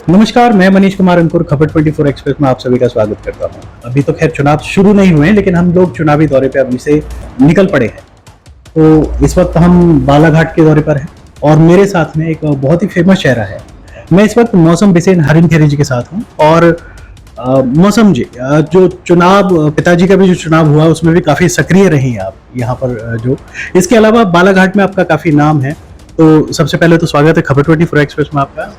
नमस्कार, मैं मनीष कुमार अंकुर खबर 24 एक्सप्रेस में आप सभी का स्वागत करता हूं। अभी तो खैर चुनाव शुरू नहीं हुए हैं, लेकिन हम लोग चुनावी दौरे पे अभी से निकल पड़े हैं। तो इस वक्त हम बालाघाट के दौरे पर हैं और मेरे साथ में एक बहुत ही फेमस चेहरा है। मैं इस वक्त मौसम बिसेन हरिनखेरी जी के साथ हूँ और मौसम जी, जो चुनाव पिताजी का भी जो चुनाव हुआ उसमें भी काफी सक्रिय रही हैं आप यहाँ पर। जो इसके अलावा बालाघाट में आपका काफी नाम है, तो सबसे पहले तो स्वागत है खबर 24 एक्सप्रेस में आपका।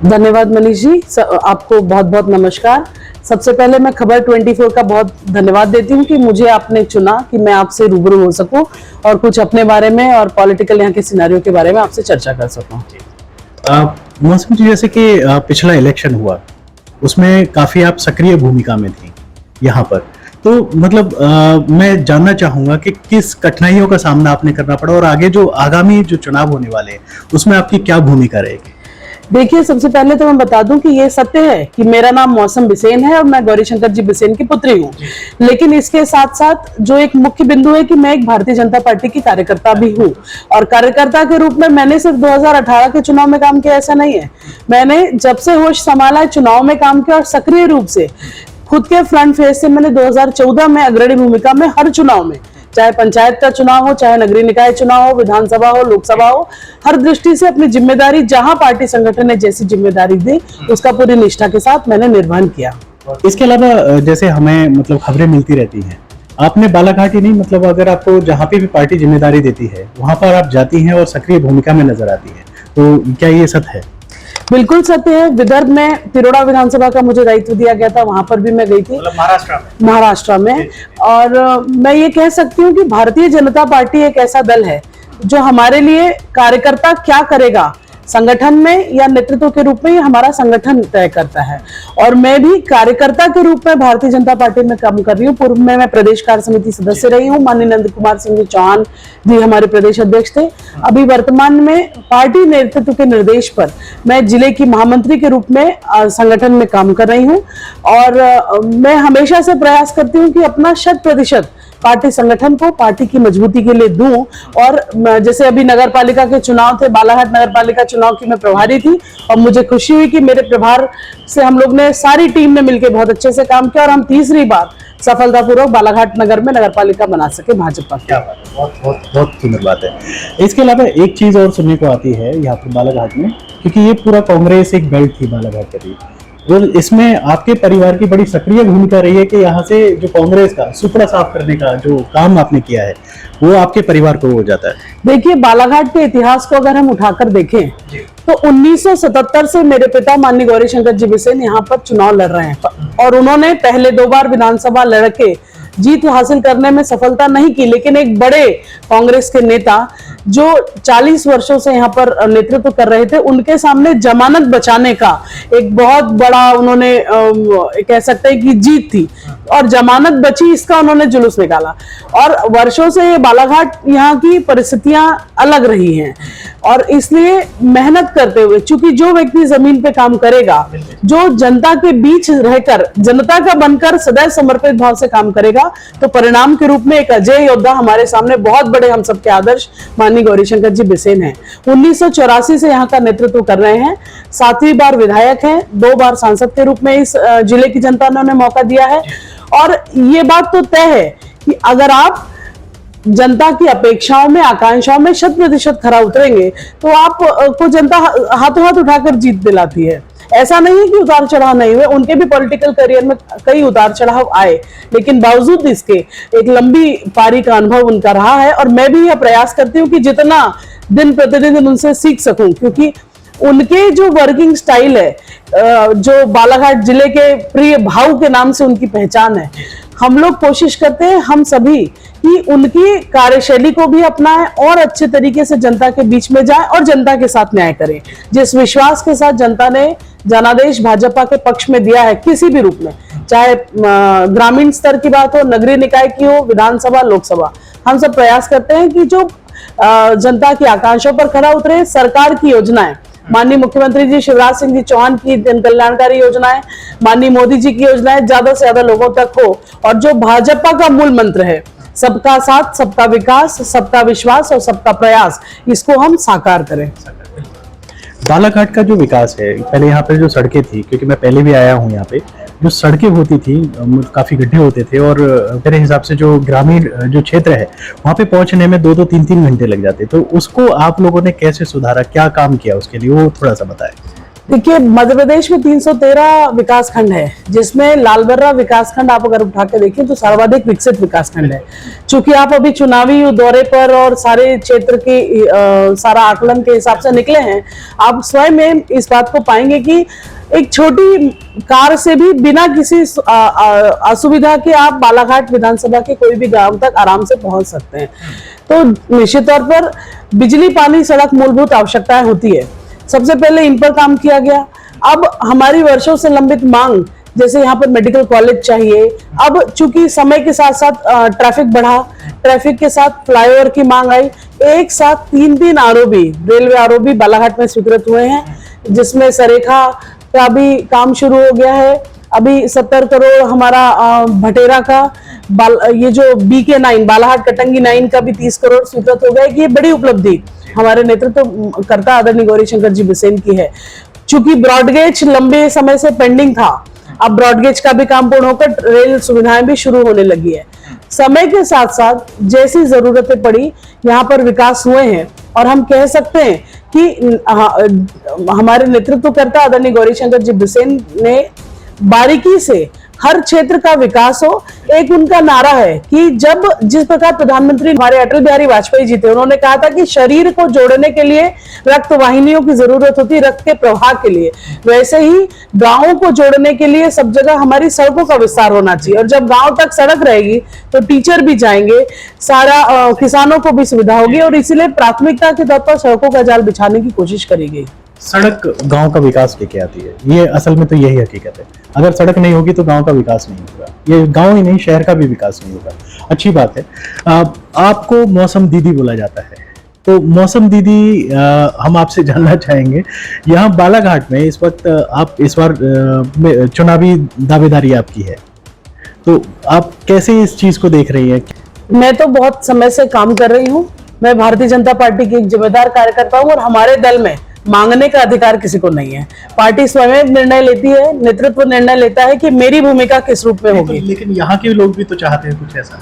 धन्यवाद मनीष जी, आपको बहुत बहुत नमस्कार। सबसे पहले मैं खबर 24 का बहुत धन्यवाद देती हूँ कि मुझे आपने चुना कि मैं आपसे रूबरू हो सकूं और कुछ अपने बारे में और पॉलिटिकल यहाँ के सिनेरियो के बारे में आपसे चर्चा कर सकूं। मौसम जी, जैसे कि पिछला इलेक्शन हुआ उसमें काफी आप सक्रिय भूमिका में थी यहाँ पर, तो मतलब मैं जानना चाहूंगा कि किस कठिनाइयों का सामना आपने करना पड़ा और आगे जो आगामी जो चुनाव होने वाले हैं उसमें आपकी क्या भूमिका रहेगी। देखिए, सबसे पहले तो मैं बता दूं कि ये सत्य है कि मेरा नाम मौसम बिसेन है और मैं गौरीशंकर जी बिसेन की पुत्री हूँ। लेकिन इसके साथ साथ जो एक मुख्य बिंदु है कि मैं एक भारतीय जनता पार्टी की कार्यकर्ता भी हूँ और कार्यकर्ता के रूप में मैंने सिर्फ 2018 के चुनाव में काम किया ऐसा नहीं है। मैंने जब से होश संभाला है चुनाव में काम किया और सक्रिय रूप से खुद के फ्रंट फेस से मैंने 2014 में अग्रणी भूमिका में हर चुनाव में, चाहे पंचायत का चुनाव हो, चाहे नगरीय निकाय चुनाव हो, विधानसभा हो, लोकसभा हो, हर दृष्टि से अपनी जिम्मेदारी जहां पार्टी संगठन ने जैसी जिम्मेदारी दी उसका पूरी निष्ठा के साथ मैंने निर्वहन किया। इसके अलावा जैसे हमें मतलब खबरें मिलती रहती हैं, आपने बालाघाट ही नहीं मतलब अगर आपको जहाँ पे भी पार्टी जिम्मेदारी देती है वहां पर आप जाती हैं और सक्रिय भूमिका में नजर आती है, तो क्या ये सत्य है? बिल्कुल सत्य है। विदर्भ में तिरोड़ा विधानसभा का मुझे दायित्व दिया गया था, वहां पर भी मैं गई थी, मतलब महाराष्ट्र में। और मैं ये कह सकती हूँ कि भारतीय जनता पार्टी एक ऐसा दल है जो हमारे लिए कार्यकर्ता क्या करेगा संगठन में या नेतृत्व के रूप में, ये हमारा संगठन तय करता है। और मैं भी कार्यकर्ता के रूप में भारतीय जनता पार्टी में काम कर रही हूँ। पूर्व में मैं प्रदेश कार्य समिति सदस्य रही हूँ। माननीय नंद कुमार सिंह जी चौहान जी हमारे प्रदेश अध्यक्ष थे। अभी वर्तमान में पार्टी नेतृत्व के निर्देश पर मैं जिले की महामंत्री के रूप में संगठन में काम कर रही हूँ। और मैं हमेशा से प्रयास करती हूँ कि अपना 100% पार्टी संगठन को पार्टी की मजबूती के लिए दूं। और जैसे अभी नगर पालिका के चुनाव थे, बालाघाट नगर पालिका चुनाव की मैं प्रभारी थी और मुझे खुशी हुई कि मेरे प्रभार से हम लोग ने सारी टीम ने मिलकर बहुत अच्छे से काम किया और हम तीसरी बार सफलतापूर्वक बालाघाट नगर में नगर पालिका बना सके भाजपा। क्या बात है, बहुत बहुत बहुत सुंदर बात है। इसके अलावा एक चीज और सुनने को आती है यहाँ पर बालाघाट में, क्योंकि ये पूरा कांग्रेस एक बेल्ट थी बालाघाट के लिए, तो इसमें आपके परिवार की बड़ी सक्रिय भूमिका रही है कि यहाँ से जो कांग्रेस का सुपड़ा साफ करने का जो काम आपने किया है वो आपके परिवार को हो जाता है। देखिए, बालाघाट के इतिहास को अगर हम उठाकर देखें तो 1977 से मेरे पिता माननीय गौरीशंकर जी बिसेन यहाँ पर चुनाव लड़ रहे हैं और उन्होंने पहले 2 बार विधानसभा लड़ के जीत हासिल करने में सफलता नहीं की। लेकिन एक बड़े कांग्रेस के नेता जो 40 वर्षों से यहाँ पर नेतृत्व कर रहे थे, उनके सामने जमानत बचाने का एक बहुत बड़ा उन्होंने कह सकते हैं कि जीत थी और जमानत बची, इसका उन्होंने जुलूस निकाला। और वर्षों से ये बालाघाट यहाँ की परिस्थितियां अलग रही हैं और इसलिए मेहनत करते हुए, चूंकि जो व्यक्ति जमीन पे काम करेगा, जो जनता के बीच रहकर जनता का बनकर सदैव समर्पित भाव से काम करेगा, तो परिणाम के रूप में एक अजय योद्धा हमारे सामने बहुत बड़े हम सबके आदर्श माननीय गौरीशंकर जी बिसेन हैं। 1984 से यहाँ का नेतृत्व कर रहे हैं, 7वीं बार विधायक हैं, 2 बार सांसद के रूप में इस जिले की जनता ने उन्हें मौका दिया है। और ये बात तो तय है कि अगर आप जनता की अपेक्षाओं में, आकांक्षाओं में 100% खरा उतरेंगे तो आप को जनता हाथों हाथ उठाकर जीत दिलाती है। ऐसा नहीं है कि उतार चढ़ाव नहीं हुए, उनके भी पॉलिटिकल करियर में कई उतार चढ़ाव आए, लेकिन बावजूद इसके एक लंबी पारी का अनुभव उनका रहा है। और मैं भी यह प्रयास करती हूँ कि जितना दिन प्रतिदिन उनसे सीख सकूं, क्योंकि उनके जो वर्किंग स्टाइल है, जो बालाघाट जिले के प्रिय भाव के नाम से उनकी पहचान है, हम लोग कोशिश करते हैं हम सभी कि उनकी कार्यशैली को भी अपनाएं और अच्छे तरीके से जनता के बीच में जाएं और जनता के साथ न्याय करें। जिस विश्वास के साथ जनता ने जनादेश भाजपा के पक्ष में दिया है किसी भी रूप में, चाहे ग्रामीण स्तर की बात हो, नगरीय निकाय की हो, विधानसभा, लोकसभा, हम सब प्रयास करते हैं कि जो जनता की आकांक्षाओं पर खरा उतरे। सरकार की योजनाएं, माननीय मुख्यमंत्री जी शिवराज सिंह जी चौहान की जन कल्याणकारी योजनाएं, माननीय मोदी जी की योजनाएं ज्यादा से ज्यादा लोगों तक हो और जो भाजपा का मूल मंत्र है सबका साथ, सबका विकास, सबका विश्वास और सबका प्रयास, इसको हम साकार करें। बालाघाट का जो विकास है, पहले यहाँ पे जो सड़कें थी, क्योंकि मैं पहले भी आया हूँ यहाँ पे, जो सड़कें होती थी काफी गड्ढे होते थे और मेरे हिसाब से जो ग्रामीण जो क्षेत्र है वहाँ पे पहुंचने में 2-2 3-3 घंटे लग जाते, तो उसको आप लोगों ने कैसे सुधारा, क्या काम किया उसके लिए, वो थोड़ा सा बताएं। देखिए, मध्य प्रदेश में 313 विकास खंड है, जिसमें लालबर्रा विकास खंड आप अगर उठा के देखें तो सर्वाधिक विकसित विकास खंड है। चूंकि आप अभी चुनावी दौरे पर और सारे क्षेत्र की सारा आकलन के हिसाब से निकले हैं, आप स्वयं में इस बात को पाएंगे कि एक छोटी कार से भी बिना किसी असुविधा के आप बालाघाट विधानसभा के कोई भी गांव तक आराम से पहुंच सकते हैं। तो निश्चित तौर पर बिजली, पानी, सड़क मूलभूत आवश्यकताएं होती है, सबसे पहले इन पर काम किया गया। अब हमारी वर्षों से लंबित मांग, जैसे यहाँ पर मेडिकल कॉलेज चाहिए, अब चूंकि समय के साथ साथ ट्रैफिक बढ़ा, ट्रैफिक के साथ फ्लाईओवर की मांग आई, एक साथ 3 आरओबी, रेलवे आरओबी बालाघाट में स्वीकृत हुए हैं, जिसमें सरेखा का भी काम शुरू हो गया है। अभी 70 करोड़ हमारा भटेरा का, ये जो BK9 बालाघाट कटंगी 9 का भी 30 करोड़ स्वीकृत हो गया है। ये बड़ी उपलब्धि हमारे नेतृत्व करता आदरणीय गौरी शंकर जी बिसेन की है। चूंकि ब्रॉडगेज लंबे समय से पेंडिंग था, अब ब्रॉडगेज का भी काम पूर्ण होकर रेल सुविधाएं भी शुरू होने लगी है। समय के साथ साथ जैसी जरूरतें पड़ी, यहाँ पर विकास हुए हैं और हम कह सकते हैं कि हमारे नेतृत्व करता आदरणीय गौरी शंकर जी बिसेन ने बारीकी से हर क्षेत्र का विकास हो। एक उनका नारा है कि जब जिस प्रकार प्रधानमंत्री हमारे अटल बिहारी वाजपेयी जी थे, उन्होंने कहा था कि शरीर को जोड़ने के लिए रक्त वाहिनियों की जरूरत होती है, रक्त के प्रवाह के लिए, वैसे ही गांवों को जोड़ने के लिए सब जगह हमारी सड़कों का विस्तार होना चाहिए। और जब गांव तक सड़क रहेगी तो टीचर भी जाएंगे, सारा किसानों को भी सुविधा होगी, और इसीलिए प्राथमिकता के तौर पर सड़कों का जाल बिछाने की कोशिश करी गई। सड़क गांव का विकास लेके आती है, ये असल में तो यही हकीकत है। अगर सड़क नहीं होगी तो गांव का विकास नहीं होगा, ये गांव ही नहीं शहर का भी विकास नहीं होगा। अच्छी बात है। आपको मौसम दीदी बोला जाता है, तो मौसम दीदी हम आपसे जानना चाहेंगे, यहाँ बालाघाट में इस वक्त आप इस बार चुनावी दावेदारी आपकी है, तो आप कैसे इस चीज को देख रही हैं? मैं तो बहुत समय से काम कर रही हूँ। मैं भारतीय जनता पार्टी की एक जिम्मेदार कार्यकर्ता हूँ और हमारे दल में मांगने का अधिकार किसी को नहीं है। पार्टी स्वयं निर्णय लेती है, नेतृत्व निर्णय लेता है कि मेरी भूमिका किस रूप में होगी। लेकिन यहाँ के लोग भी तो चाहते हैं कुछ ऐसा।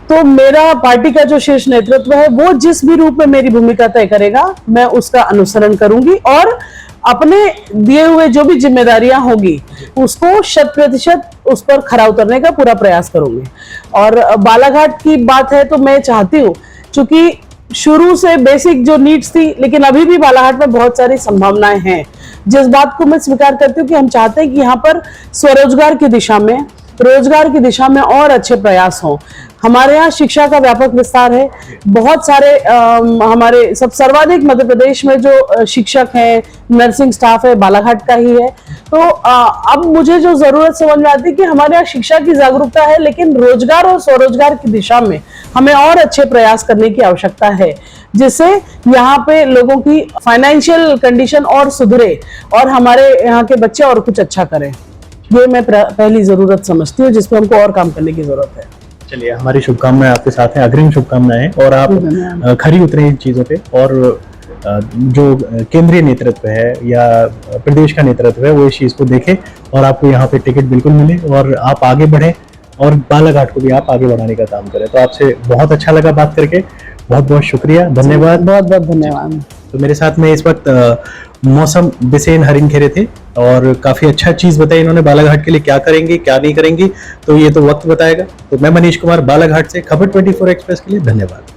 तो मेरा पार्टी का जो शीर्ष नेतृत्व है वो जिस भी रूप में मेरी भूमिका तय करेगा, मैं उसका अनुसरण करूंगी और अपने दिए हुए जो भी जिम्मेदारियां होगी उसको 100% उस पर खरा उतरने का पूरा प्रयास करूंगी। और बालाघाट की बात है तो मैं चाहती हूँ, चूंकि शुरू से बेसिक जो नीड्स थी, लेकिन अभी भी बालाघाट में बहुत सारी संभावनाएं हैं, जिस बात को मैं स्वीकार करती हूँ कि हम चाहते हैं कि यहाँ पर स्वरोजगार की दिशा में, रोजगार की दिशा में और अच्छे प्रयास हों। हमारे यहाँ शिक्षा का व्यापक विस्तार है, बहुत सारे हमारे सर्वाधिक मध्य प्रदेश में जो शिक्षक हैं, नर्सिंग स्टाफ है, बालाघाट का ही है। तो अब मुझे जो जरूरत समझ में आती है कि हमारे यहाँ शिक्षा की जागरूकता है, लेकिन रोजगार और स्वरोजगार की दिशा में हमें और अच्छे प्रयास करने की आवश्यकता है, जिससे यहाँ पे लोगों की फाइनेंशियल कंडीशन और सुधरे और हमारे यहाँ के बच्चे और कुछ अच्छा करें। ये मैं पहली जरूरत समझती हूँ, जिसमें हमको और काम करने की जरूरत है। चलिए, हमारी शुभकामनाएं आपके साथ हैं, अग्रिम शुभकामनाएं, और आप खरी उतरे इन चीजों पे, और जो केंद्रीय नेतृत्व है या प्रदेश का नेतृत्व है वो इस चीज को देखे और आपको यहाँ पे टिकट बिल्कुल मिले और आप आगे बढ़े और बालाघाट को भी आप आगे बढ़ाने का काम करें। तो आपसे बहुत अच्छा लगा बात करके, बहुत बहुत शुक्रिया, धन्यवाद। बहुत बहुत धन्यवाद। तो मेरे साथ में इस वक्त मौसम बिसेन हरिंगखेरे थे और काफी अच्छा चीज बताई इन्होंने, बालाघाट के लिए क्या करेंगे क्या नहीं करेंगे तो ये तो वक्त बताएगा। तो मैं मनीष कुमार, बालाघाट से, खबर 24 एक्सप्रेस के लिए धन्यवाद।